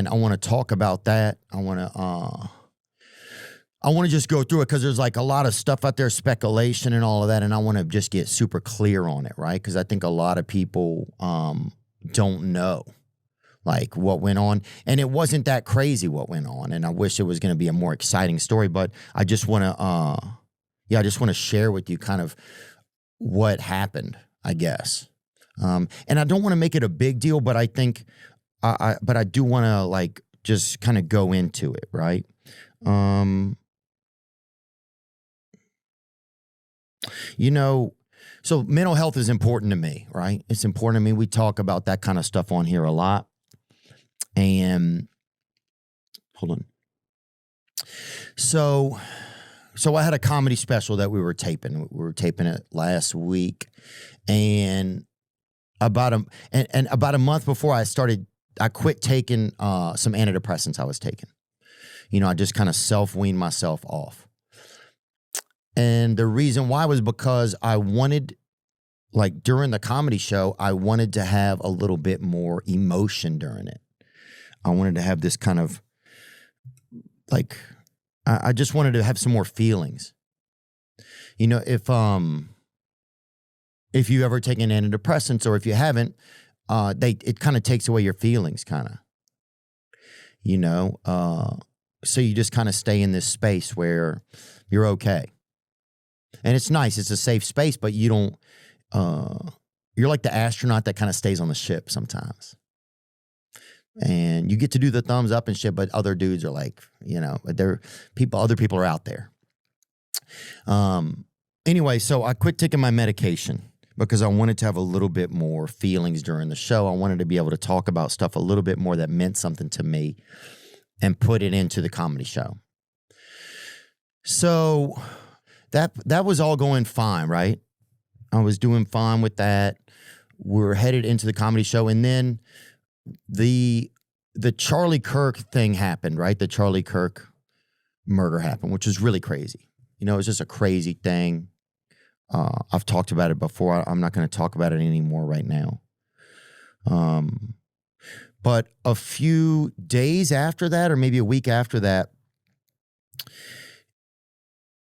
and I want to talk about that. I want to just go through it because there's like a lot of stuff out there, speculation and all of that, and I want to just get super clear on it, right? Because I think a lot of people don't know like what went on, and it wasn't that crazy what went on, and I wish it was going to be a more exciting story, but I just want to, I just want to share with you kind of what happened, I guess, and I don't want to make it a big deal, but I think, but I do want to like just kind of go into it, right? You know, so mental health is important to me, right? It's important to me. We talk about that kind of stuff on here a lot. And hold on. So I had a comedy special that we were taping. We were taping it last week, and about a month before I started, I quit taking some antidepressants I was taking. You know, I just kind of self-weaned myself off. And the reason why was because I wanted, like during the comedy show, I wanted to have a little bit more emotion during it. I wanted to have this kind of, like, I just wanted to have some more feelings. You know, if you ever taken antidepressants or if you haven't, it kind of takes away your feelings, kind of. You know, so you just kind of stay in this space where you're okay. And it's nice. It's a safe space, but you don't, you're like the astronaut that kind of stays on the ship sometimes. And you get to do the thumbs up and shit, but other dudes are like, you know, other people are out there. Anyway, so I quit taking my medication because I wanted to have a little bit more feelings during the show. I wanted to be able to talk about stuff a little bit more that meant something to me and put it into the comedy show. So that was all going fine, right? I was doing fine with that. We're headed into the comedy show, and then the Charlie Kirk thing happened, right? The Charlie Kirk murder happened, which is really crazy. You know, it's just a crazy thing. I've talked about it before. I'm not going to talk about it anymore right now. But a few days after that, or maybe a week after that,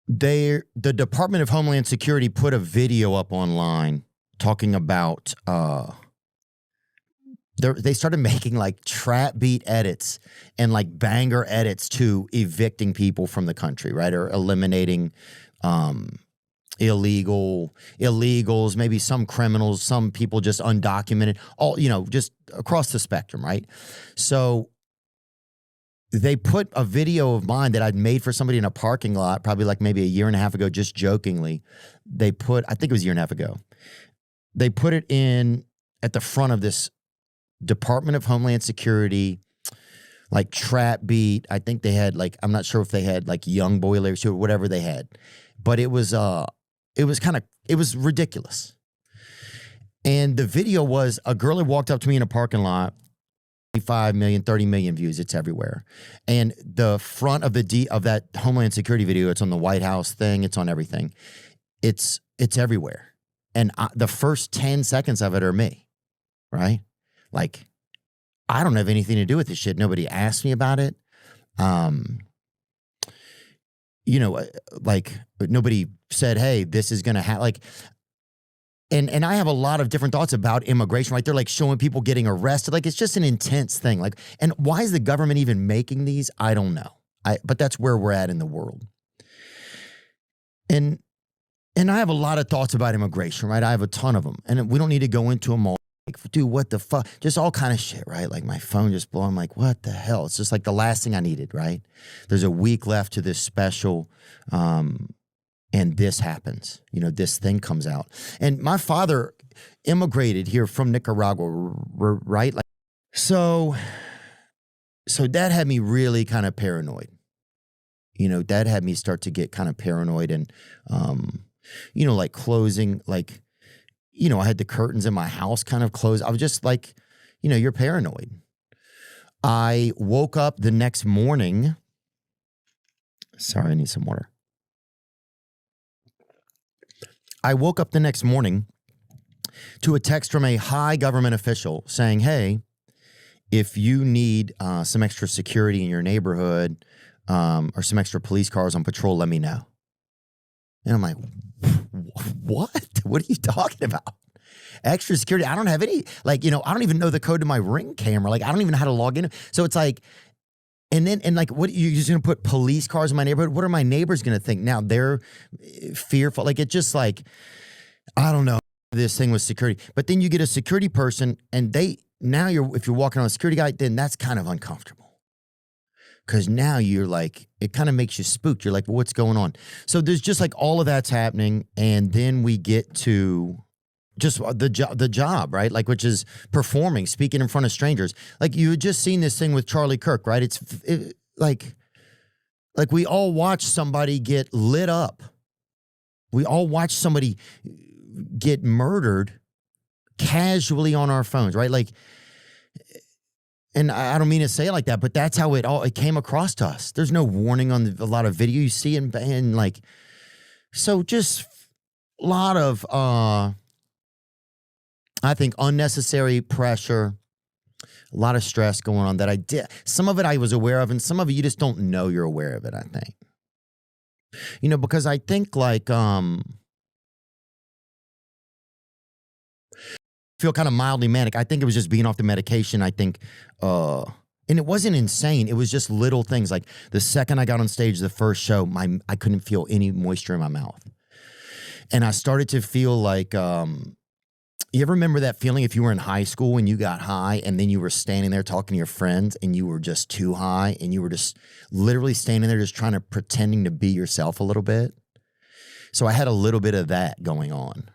the Department of Homeland Security put a video up online talking about they started making like trap beat edits and like banger edits to evicting people from the country, right? Or eliminating illegals, maybe some criminals, some people just undocumented, all, you know, just across the spectrum, right? So they put a video of mine that I'd made for somebody in a parking lot, probably like maybe a year and a half ago, just jokingly. I think it was a year and a half ago. They put it in at the front of this Department of Homeland Security, like trap beat. I think they had like, I'm not sure if they had like young boy lyrics or whatever they had, but it was ridiculous. And the video was a girl had walked up to me in a parking lot, 25 million, 30 million views. It's everywhere. And the front of of that Homeland Security video, it's on the White House thing. It's on everything. It's everywhere. And the first 10 seconds of it are me, right? Like, I don't have anything to do with this shit. Nobody asked me about it. You know, like nobody said, hey, this is going to happen. Like, and I have a lot of different thoughts about immigration, right? They're like showing people getting arrested. Like, it's just an intense thing. Like, and why is the government even making these? I don't know. But that's where we're at in the world. And I have a lot of thoughts about immigration, right? I have a ton of them. And we don't need to go into them all. Like, dude, what the fuck? Just all kind of shit, right? Like my phone just blew. I'm like, what the hell? It's just like the last thing I needed, right? There's a week left to this special, and this happens. You know, this thing comes out. And my father immigrated here from Nicaragua, right? Like, so that had me really kind of paranoid. You know, that had me start to get kind of paranoid and, you know, like closing, like, you know, I had the curtains in my house kind of closed. I was just like, you know, you're paranoid. I woke up the next morning. Sorry, I need some water. I woke up the next morning to a text from a high government official saying, hey, if you need some extra security in your neighborhood or some extra police cars on patrol, let me know. And I'm like, what? What are you talking about? Extra security? I don't have any, like, I don't even know the code to my Ring camera. Like, I don't even know how to log in. So it's like, and like, what, you're just going to put police cars in my neighborhood? What are my neighbors going to think? Now they're fearful. Like, it just like, I don't know, this thing with security. But then you get a security person and if you're walking on a security guy, then that's kind of uncomfortable. Because now you're like, it kind of makes you spooked. You're like, well, what's going on? So there's just like all of that's happening. And then we get to just the job, right? Like, which is performing, speaking in front of strangers. Like, you had just seen this thing with Charlie Kirk, right? It's like we all watch somebody get lit up. We all watch somebody get murdered casually on our phones, right? Like, and I don't mean to say it like that, but that's how it came across to us. There's no warning on a lot of video you see, and like, so just a lot of, I think, unnecessary pressure, a lot of stress going on that I did. Some of it I was aware of, and some of it you just don't know you're aware of it, I think. Because I think like, feel kind of mildly manic. I think it was just being off the medication. I think, and it wasn't insane. It was just little things. Like the second I got on stage, the first show, I couldn't feel any moisture in my mouth. And I started to feel like, you ever remember that feeling if you were in high school and you got high and then you were standing there talking to your friends and you were just too high and you were just literally standing there just trying to pretending to be yourself a little bit? So I had a little bit of that going on.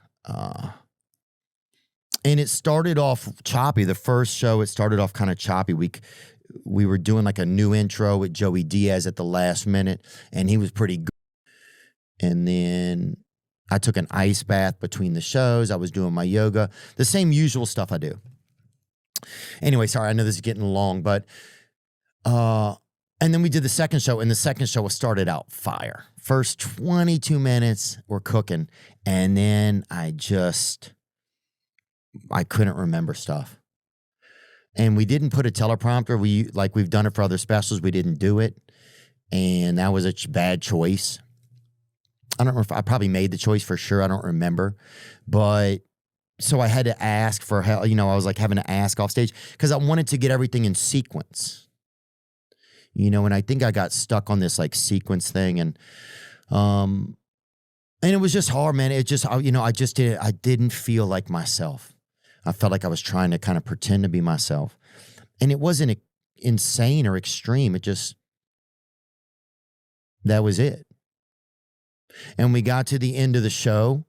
And it started off choppy. The first show, it started off kind of choppy. We were doing like a new intro with Joey Diaz at the last minute, and he was pretty good. And then I took an ice bath between the shows. I was doing my yoga, the same usual stuff I do. Anyway, sorry, I know this is getting long, but and then we did the second show, and the second show started out fire. First 22 minutes, we're cooking, and then I couldn't remember stuff. And we didn't put a teleprompter. We've done it for other specials. We didn't do it. And that was a bad choice. I don't know if I probably made the choice for sure. I don't remember. But so I had to ask for help. I was like having to ask off stage because I wanted to get everything in sequence. And I think I got stuck on this like sequence thing. And it was just hard, man. It just, I didn't feel like myself. I felt like I was trying to kind of pretend to be myself. And it wasn't insane or extreme. That was it. And we got to the end of the show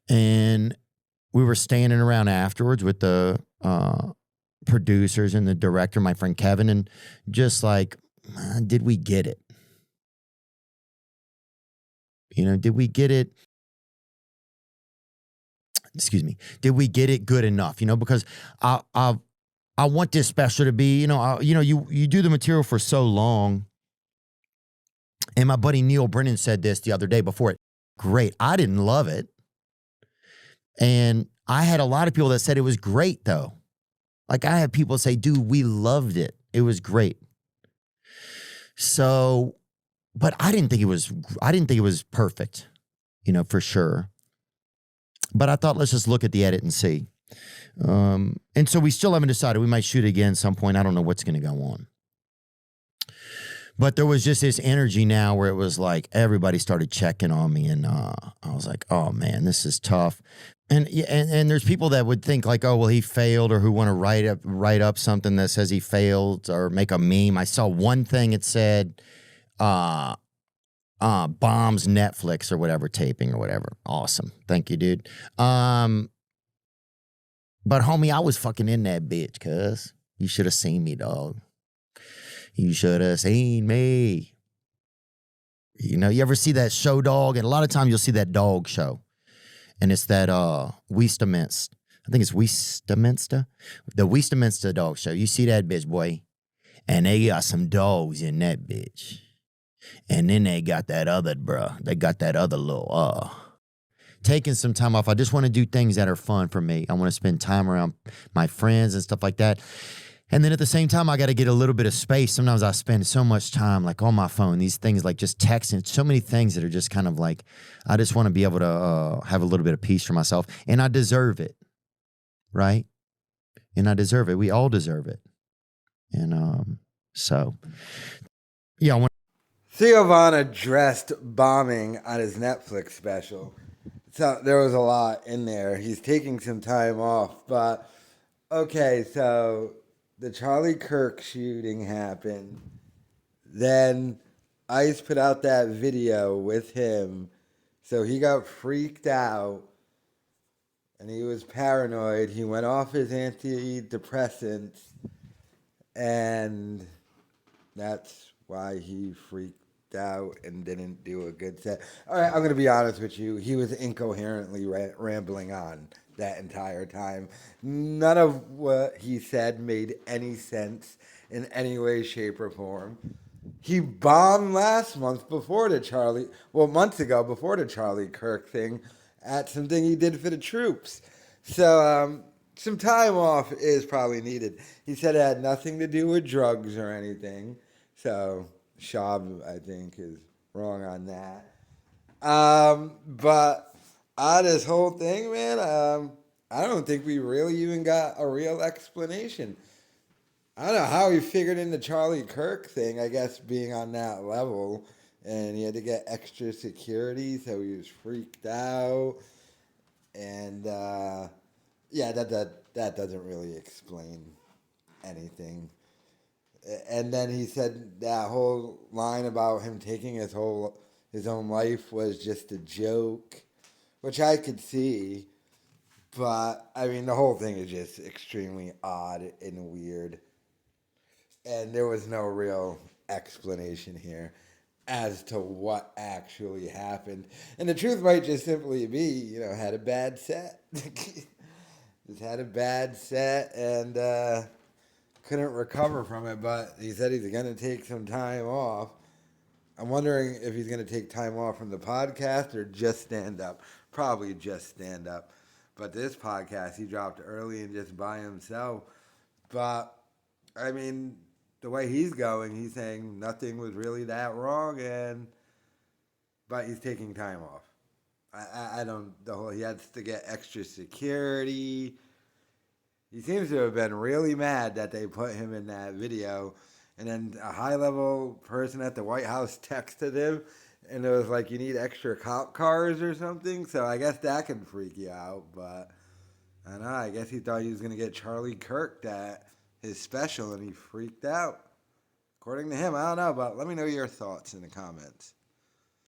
and we were standing around afterwards with the producers and the director, my friend Kevin, and just like, did we get it? Did we get it? Excuse me. Did we get it good enough? Because I want this special to be, you do the material for so long. And my buddy Neil Brennan said this the other day before it. Great. I didn't love it. And I had a lot of people that said it was great though. Like I had people say, dude, we loved it. It was great. So, but I didn't think it was perfect, for sure. But I thought, let's just look at the edit and see. And so we still haven't decided. We might shoot again at some point. I don't know what's going to go on. But there was just this energy now where it was like everybody started checking on me. And I was like, oh, man, this is tough. And there's people that would think like, oh, well, he failed, or who want to write up something that says he failed or make a meme. I saw one thing, it said, bombs Netflix or whatever, taping or whatever. Awesome. Thank you, dude. But homie, I was fucking in that bitch, cuz. You should have seen me, dog. You should have seen me. You ever see that show, Dog? And a lot of times you'll see that dog show. And it's that Weestaminster. I think it's Weestaminster. The Weestaminster dog show. You see that bitch, boy. And they got some dogs in that bitch. And then they got that other, they got that other little, taking some time off. I just want to do things that are fun for me. I want to spend time around my friends and stuff like that. And then at the same time, I got to get a little bit of space. Sometimes I spend so much time like on my phone, these things like just texting, so many things that are just kind of like, I just want to be able to have a little bit of peace for myself. And I deserve it, right? And I deserve it. We all deserve it. And so, yeah. Theo addressed bombing on his Netflix special. So there was a lot in there. He's taking some time off, but okay, so the Charlie Kirk shooting happened. Then ICE put out that video with him. So he got freaked out and he was paranoid. He went off his antidepressants, and that's why he freaked out and didn't do a good set. All right, I'm going to be honest with you. He was incoherently rambling on that entire time. None of what he said made any sense in any way, shape, or form. He bombed last month months ago before the Charlie Kirk thing at something he did for the troops. So some time off is probably needed. He said it had nothing to do with drugs or anything. So Shab, I think, is wrong on that. But this whole thing, man, I don't think we really even got a real explanation. I don't know how he figured in the Charlie Kirk thing, I guess being on that level, and he had to get extra security, so he was freaked out. And yeah, that doesn't really explain anything. And then he said that whole line about him taking his own life was just a joke, which I could see. But I mean, the whole thing is just extremely odd and weird. And there was no real explanation here as to what actually happened. And the truth might just simply be, had a bad set. Just had a bad set and couldn't recover from it. But he said he's going to take some time off. I'm wondering if he's going to take time off from the podcast or just stand up. Probably just stand up. But this podcast he dropped early and just by himself. But, I mean, the way he's going, he's saying nothing was really that wrong, but he's taking time off. I don't, he has to get extra security. He seems to have been really mad that they put him in that video. And then a high-level person at the White House texted him, and it was like, you need extra cop cars or something. So I guess that could freak you out. But I don't know. I guess he thought he was going to get Charlie Kirk at his special, and he freaked out. According to him, I don't know. But let me know your thoughts in the comments.